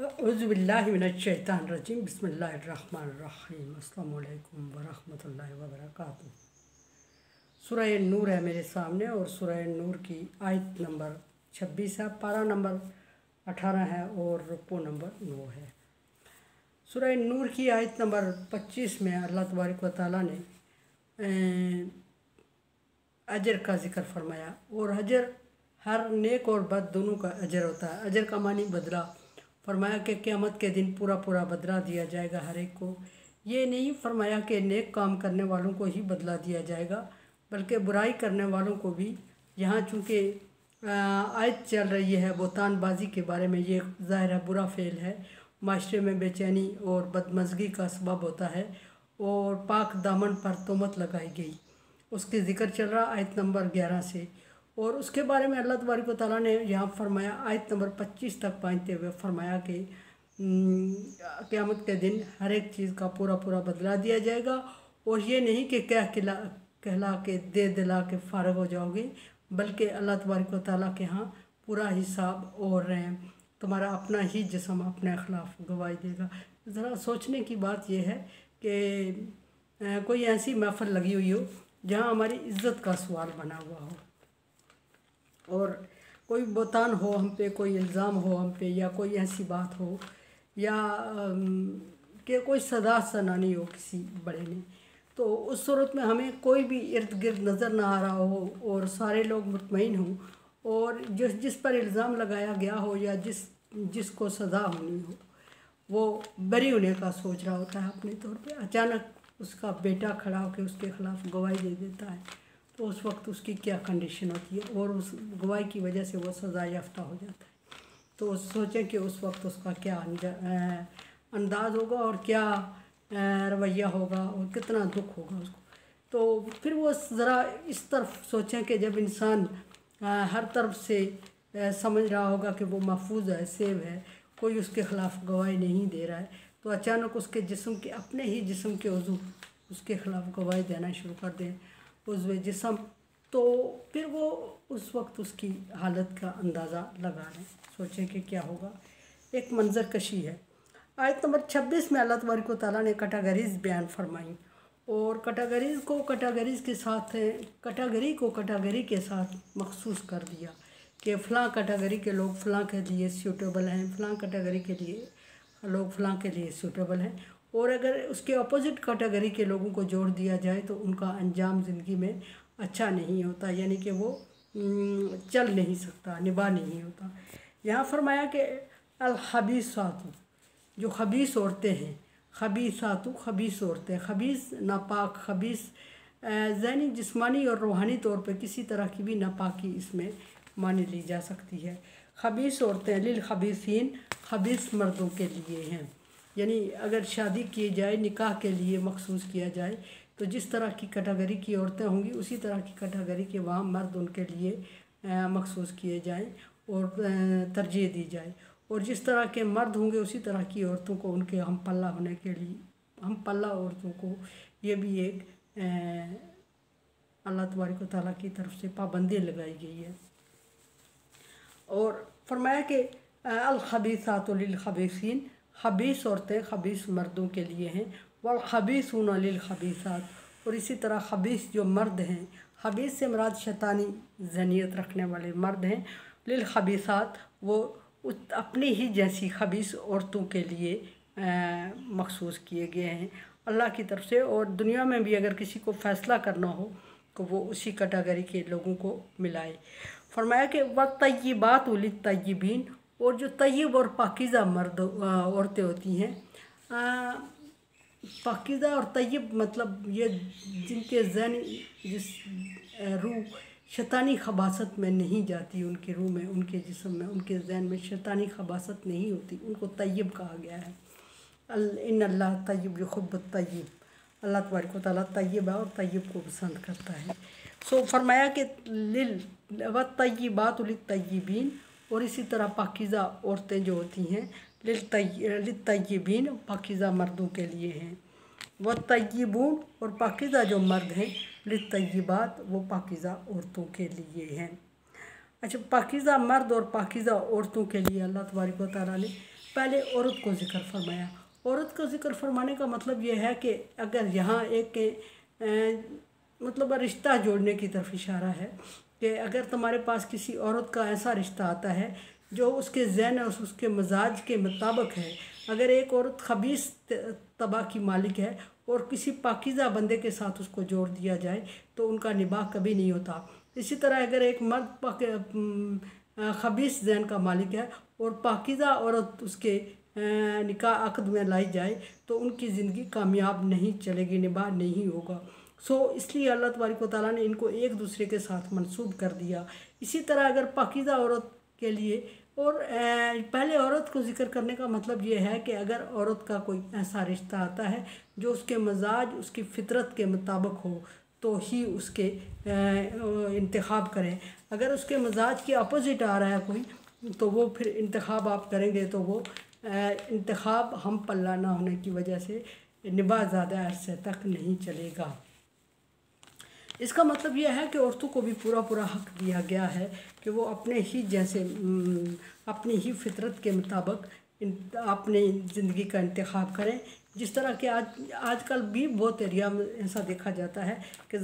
औज़ुबिल्लाहिमिनश्शैतानिर्रजीम बिस्मिल्लाहिर्रहमानिर्रहीम अस्सलामु अलैकुम वरहमतुल्लाहि वबरकातुहू। सूरह नूर है मेरे सामने और सूरह नूर की आयत नंबर 26 है, पारा नंबर 18 है और रुकू नंबर 9 है। सूरह नूर की आयत नंबर 25 में अल्लाह तबारक व तआला ने अजर का ज़िक्र फरमाया और अजर हर नेक और बद दोनों का अजर होता है। अजर का मानी बदला, फरमाया कि क़यामत के दिन पूरा पूरा बदला दिया जाएगा हर एक को। ये नहीं फरमाया कि नेक काम करने वालों को ही बदला दिया जाएगा, बल्कि बुराई करने वालों को भी। यहाँ चूँकि आयत चल रही है बोतानबाजी के बारे में, ये ज़ाहिर है बुरा फ़ेल है, माशरे में बेचैनी और बदमज़गी का सबब होता है और पाक दामन पर तोहमत लगाई गई, उसके ज़िक्र चल रहा आयत नंबर 11 से। और उसके बारे में अल्लाह तबारक व तआला ने यहाँ फरमाया आयत नंबर 25 तक पहुँचते हुए फरमाया कि क़यामत के दिन हर एक चीज़ का पूरा पूरा बदला दिया जाएगा। और ये नहीं कि कहला के दे दिला के फ़ारग हो जाओगे, बल्कि अल्लाह तबारक व तआला के यहाँ पूरा हिसाब और तुम्हारा अपना ही जिस्म अपने ख़िलाफ़ गवाही देगा। ज़रा सोचने की बात यह है कि कोई ऐसी महफ़िल लगी हुई हो जहाँ हमारी इज़्ज़त का सवाल बना हुआ हो और कोई बोतान हो हम पे, कोई इल्ज़ाम हो हम पे, या कोई ऐसी बात हो या कि कोई सदा सुनानी हो किसी बड़े ने, तो उस सूरत में हमें कोई भी इर्द गिर्द नज़र ना आ रहा हो और सारे लोग मुतमईन हों और जिस पर इल्ज़ाम लगाया गया हो या जिसको सज़ा होनी हो वो बरी होने का सोच रहा होता है अपने तौर पे, अचानक उसका बेटा खड़ा होकर उसके ख़िलाफ़ गवाही दे देता है, तो उस वक्त उसकी क्या कंडीशन होती है और उस गवाही की वजह से वो सज़ा याफ्ता हो जाता है। तो सोचें कि उस वक्त उसका क्या अंदाज़ होगा और क्या रवैया होगा और कितना दुख होगा उसको। तो फिर वो ज़रा इस तरफ सोचें कि जब इंसान हर तरफ से समझ रहा होगा कि वो महफूज है, सेव है, कोई उसके ख़िलाफ़ गवाही नहीं दे रहा है, तो अचानक उसके जिस्म के अपने ही जिस्म के उज़ू उसके ख़िलाफ़ गवाही देना शुरू कर दें उज़्व जिस्म, तो फिर वो उस वक्त उसकी हालत का अंदाज़ा लगा लें, सोचें कि क्या होगा। एक मंजर कशी है। आयत नंबर 26 में अल्लाह तबारक व तआला ने कैटेगरीज़ बयान फरमाई और कैटेगरी को कैटेगरी के साथ मखसूस कर दिया कि फ़लाँ कैटेगरी के लोग फ़लाँ के लिए सूटेबल हैं, फ़लाँ कैटेगरी के लिए लोग फ़लाँ के लिए सूटेबल हैं। और अगर उसके अपोजिट कैटेगरी के लोगों को जोड़ दिया जाए तो उनका अंजाम ज़िंदगी में अच्छा नहीं होता, यानी कि वो चल नहीं सकता, निभा नहीं होता। यहाँ फरमाया कि अल खबीसातु, जो खबीस औरतें हैं, खबीसातु खबीस औरतें, खबीस नापाक, खबीस ज़हनी जिस्मानी और रूहानी तौर पर किसी तरह की भी नापाकी इसमें मानी ली जा सकती है। खबीस औरतें लिल खबीसीन, खबीस मर्दों के लिए हैं, यानी अगर शादी की जाए, निकाह के लिए मखसूस किया जाए तो जिस तरह की कैटेगरी की औरतें होंगी उसी तरह की कैटेगरी के वहाँ मर्द उनके लिए मखसूस किए जाएं और तरजीह दी जाए, और जिस तरह के मर्द होंगे उसी तरह की औरतों को उनके हम पल्ला होने के लिए, हम पल्ला औरतों को, ये भी एक अल्लाह तबारक व तआला की तरफ से पाबंदी लगाई गई है। और फरमाया कि अल खबीसातु लिल खबीसीन, खबीस औरतें खबीस मर्दों के लिए हैं, वल खबीसूना लिल खबीसात, और इसी तरह खबीस जो मर्द हैं, खबीस से मुराद शैतानी ज़हनियत रखने वाले मर्द हैं, लिल खबीसात वो अपनी ही जैसी खबीस औरतों के लिए मखसूस किए गए हैं अल्लाह की तरफ से। और दुनिया में भी अगर किसी को फ़ैसला करना हो तो वो उसी कैटेगरी के लोगों को मिलाए। फरमाया कि वह तय्यबात उलित तय्यबीन, और जो तय्यब और पाकीज़ा मर्द औरतें होती हैं, पाकीज़ा और तय्यब मतलब ये जिनके ज़हन जिस रूह शैतानी खबासत में नहीं जाती, उनके रूह में, उनके जिस्म में, उनके ज़हन में शैतानी खबासत नहीं होती, उनको तय्यब कहा गया है। इन्नल्लाह तय्यब युहिब्बुत तय्यब, अल्लाह तबारक व तआला तय्यब है और तय्यब को पसंद करता है। सो फरमाया कि लिल व तय्यबात लित तय्यबीन, और इसी तरह पाकीज़ा औरतें जो होती हैं लित तय्यबीन पाकीज़ा मर्दों के लिए हैं, व तय्यबून और पाकीज़ा जो मर्द हैं लित तय्यबात वो पाकीज़ा औरतों के लिए हैं। अच्छा, पाकीज़ा मर्द और पाकीज़ा औरतों के लिए अल्लाह तबारक व तआला ने पहले औरत को ज़िक्र फरमाया। औरत को ज़िक्र फरमाने का मतलब ये है कि अगर यहाँ एक मतलब रिश्ता जोड़ने की तरफ इशारा है कि अगर तुम्हारे पास किसी औरत का ऐसा रिश्ता आता है जो उसके ज़हन और उसके मजाज के मुताबिक है, अगर एक औरत खबीस तबा की मालिक है और किसी पाकीज़ा बंदे के साथ उसको जोड़ दिया जाए तो उनका निबाह कभी नहीं होता। इसी तरह अगर एक मर्द खबीस ज़हन का मालिक है और पाकीज़ा औरत उसके निकाह अक़द में लाई जाए तो उनकी ज़िंदगी कामयाब नहीं चलेगी, निबाह नहीं होगा। इसलिए अल्लाह तबारक व तआला ने इनको एक दूसरे के साथ मंसूब कर दिया। इसी तरह अगर पाकीज़ा औरत के लिए और पहले औरत को ज़िक्र करने का मतलब ये है कि अगर औरत का कोई ऐसा रिश्ता आता है जो उसके मजाज उसकी फ़ितरत के मुताबिक हो तो ही उसके इंतखाब करें। अगर उसके मजाज के अपोज़िट आ रहा है कोई तो वो फिर इंतखाब आप करेंगे तो वो इंतखाब हम पल्ला ना होने की वजह से निबाह ज़्यादा अरसे तक नहीं चलेगा। इसका मतलब यह है कि औरतों को भी पूरा पूरा हक़ दिया गया है कि वो अपने ही जैसे अपनी ही फितरत के मुताबिक अपनी ज़िंदगी का इंतखाब करें। जिस तरह के आजकल भी बहुत एरिया में ऐसा देखा जाता है कि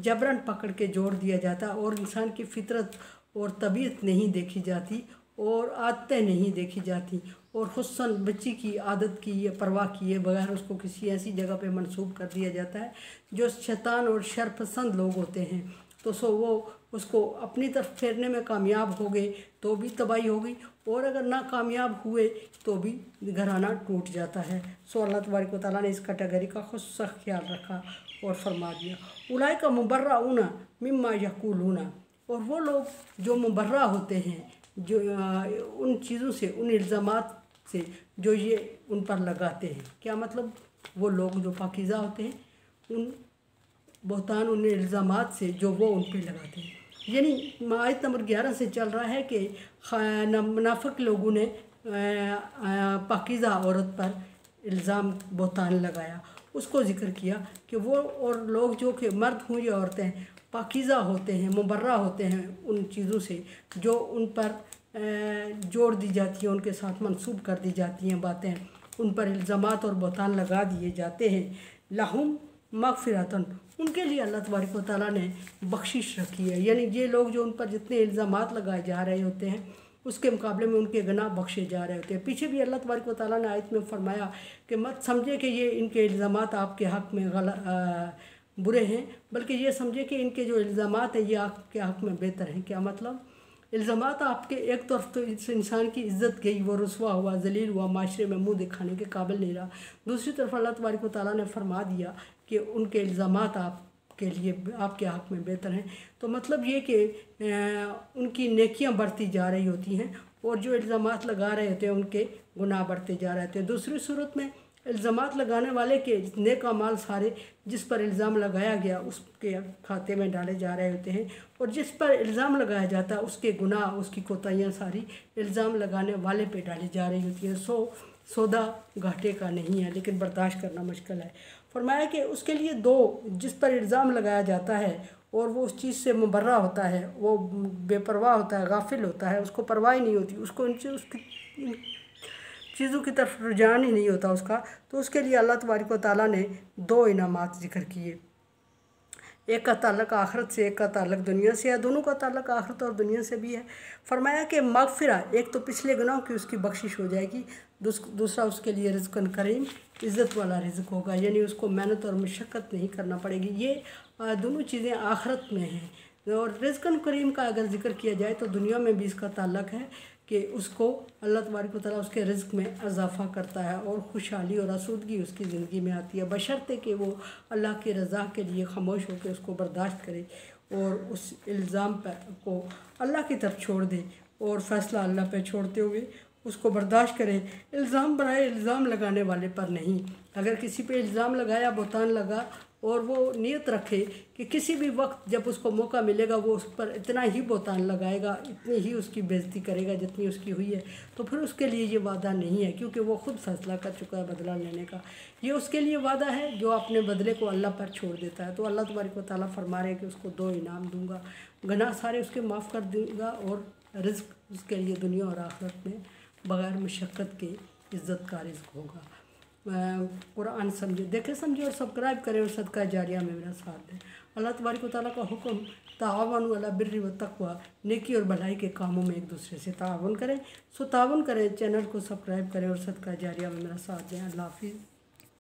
जबरन पकड़ के जोड़ दिया जाता है और इंसान की फितरत और तबीयत नहीं देखी जाती और आदतें नहीं देखी जाती और हुस्न बच्ची की आदत की या परवाह किए बगैर उसको किसी ऐसी जगह पे मंसूब कर दिया जाता है जो शैतान और शर पसंद लोग होते हैं। तो वो उसको अपनी तरफ फेरने में कामयाब हो गए तो भी तबाही होगी और अगर ना कामयाब हुए तो भी घराना टूट जाता है। अल्लाह तबारक व तआला ने इस कैटेगरी का खुद ख्याल रखा और फरमा दिया उलाइका मुबर्रऊना मिम्मा यक़ूलूना, और वो लोग जो मुबर्रा होते हैं जो उन चीज़ों से, उन इल्ज़ामात से जो ये उन पर लगाते हैं। क्या मतलब? वो लोग जो पाकीज़ा होते हैं उन बहतान उन इल्ज़ामात से जो वो उन पर लगाते हैं। यानी आयत नंबर 11 से चल रहा है कि मुनाफिक लोगों ने पाकीज़ा औरत पर इल्ज़ाम बहतान लगाया। उसको ज़िक्र किया कि वो और लोग जो कि मर्द हों या औरतें पाकीज़ा होते हैं, मुबर्रा होते हैं उन चीज़ों से जो उन पर जोड़ दी जाती हैं, उनके साथ मंसूब कर दी जाती हैं बातें, उन पर इल्ज़ामात और बहतान लगा दिए जाते हैं। लहुम मग़फ़िरतन, उनके लिए अल्लाह तबारक व तआला ने बख्शिश रखी है। यानी ये लोग जो उन पर जितने इल्ज़ामात लगाए जा रहे होते हैं उसके मुकाबले में उनके गुनाह बख्शे जा रहे होते हैं। पीछे भी अल्लाह तबारक व तआला ने आयत में फरमाया कि मत समझे कि ये इनके इल्ज़ामात आपके हक़ में बुरे हैं, बल्कि ये समझे कि इनके जो इल्ज़ामात हैं ये आपके हक़ में बेहतर हैं। क्या मतलब? इल्ज़ामात आपके एक तरफ तो इस इंसान की इज़्ज़त गई, वो रुसवा हुआ, ज़लील हुआ, माशरे में मुँह दिखाने के काबिल नहीं रहा। दूसरी तरफ अल्लाह तबारक व तआला ने फरमा दिया कि उनके इल्ज़ामात आपके लिए आपके हक़ में बेहतर हैं। तो मतलब ये कि उनकी नेकियां बढ़ती जा रही होती हैं और जो इल्ज़ामात लगा रहे होते हैं उनके गुनाह बढ़ते जा रहे होते हैं। दूसरी सूरत में इल्ज़ामात लगाने वाले के नेक अमाल सारे जिस पर इल्ज़ाम लगाया गया उसके खाते में डाले जा रहे होते हैं और जिस पर इल्ज़ाम लगाया जाता है उसके गुनाह, उसकी कोताहियाँ सारी इल्ज़ाम लगाने वाले पे डाली जा रही होती हैं। सौदा घाटे का नहीं है लेकिन बर्दाश्त करना मुश्किल है। फरमाया कि उसके लिए दो, जिस पर इल्ज़ाम लगाया जाता है और वो उस चीज़ से मुबर्रा होता है, वो बेपरवाह होता है, गाफिल होता है, उसको परवाह ही नहीं होती, उसको इनसे उसकी चीज़ों की तरफ रुझान ही नहीं होता उसका, तो उसके लिए अल्लाह तबारक व तआला ने दो इनामात ज़िक्र किए। एक का ताल्लुक़ आखिरत से, एक का ताल्लुक़ दुनिया से है। दोनों का ताल्लुक़ आखिरत और दुनिया से भी है। फरमाया कि मग़फ़िरा, एक तो पिछले गुनाहों की उसकी बख्शिश हो जाएगी, दूसरा उसके लिए रिज़्क़न करीम, इज़्ज़त वाला रिज़्क़ होगा, यानी उसको मेहनत और मशक्क़त नहीं करना पड़ेगी। ये दोनों चीज़ें आखिरत में हैं। और रिज़्क़न करीम का अगर ज़िक्र किया जाए तो दुनिया में भी इसका ताल्लुक़ है कि उसको अल्लाह तबारक व तआला उसके रिज़्क़ में इजाफ़ा करता है और खुशहाली और आसूदगी उसकी ज़िंदगी में आती है, बशर्ते कि वो अल्लाह की रज़ा के लिए ख़ामोश होकर उसको बर्दाश्त करे और उस इल्ज़ाम को अल्लाह की तरफ छोड़ दे और फ़ैसला अल्लाह पे छोड़ते हुए उसको बर्दाश्त करे। इल्ज़ाम बनाए इल्ज़ाम लगाने वाले पर नहीं। अगर किसी पे इल्ज़ाम लगाया, बहतान लगा और वो नीयत रखे कि किसी भी वक्त जब उसको मौका मिलेगा वो उस पर इतना ही बहतान लगाएगा, इतनी ही उसकी बेइज्जती करेगा जितनी उसकी हुई है, तो फिर उसके लिए ये वादा नहीं है, क्योंकि वो ख़ुद फैसला कर चुका है बदला लेने का। ये उसके लिए वादा है जो अपने बदले को अल्लाह पर छोड़ देता है। तो अल्लाह तबारक व तआला फरमा रहे हैं कि उसको दो इनाम दूंगा। गुनाह सारे उसके माफ़ कर दूँगा और रिज़्क उसके लिए दुनिया और आखिरत में बग़ैर मुशक्क़त के इज़्ज़त का रिज़्क होगा। कुरान समझे, देखें, समझे और सब्सक्राइब करें और सदका जारिया में मेरा साथ दें। अल्लाह तबारक व तआला का हुक्म, ताअवनु अला बिर्रि व तक़वा, नेकी और भलाई के कामों में एक दूसरे से ताअवुन करें। सो ताअवुन करें, चैनल को सब्सक्राइब करें और सदका जारिया में मेरा साथ दें। अल्लाह हाफ़िज़।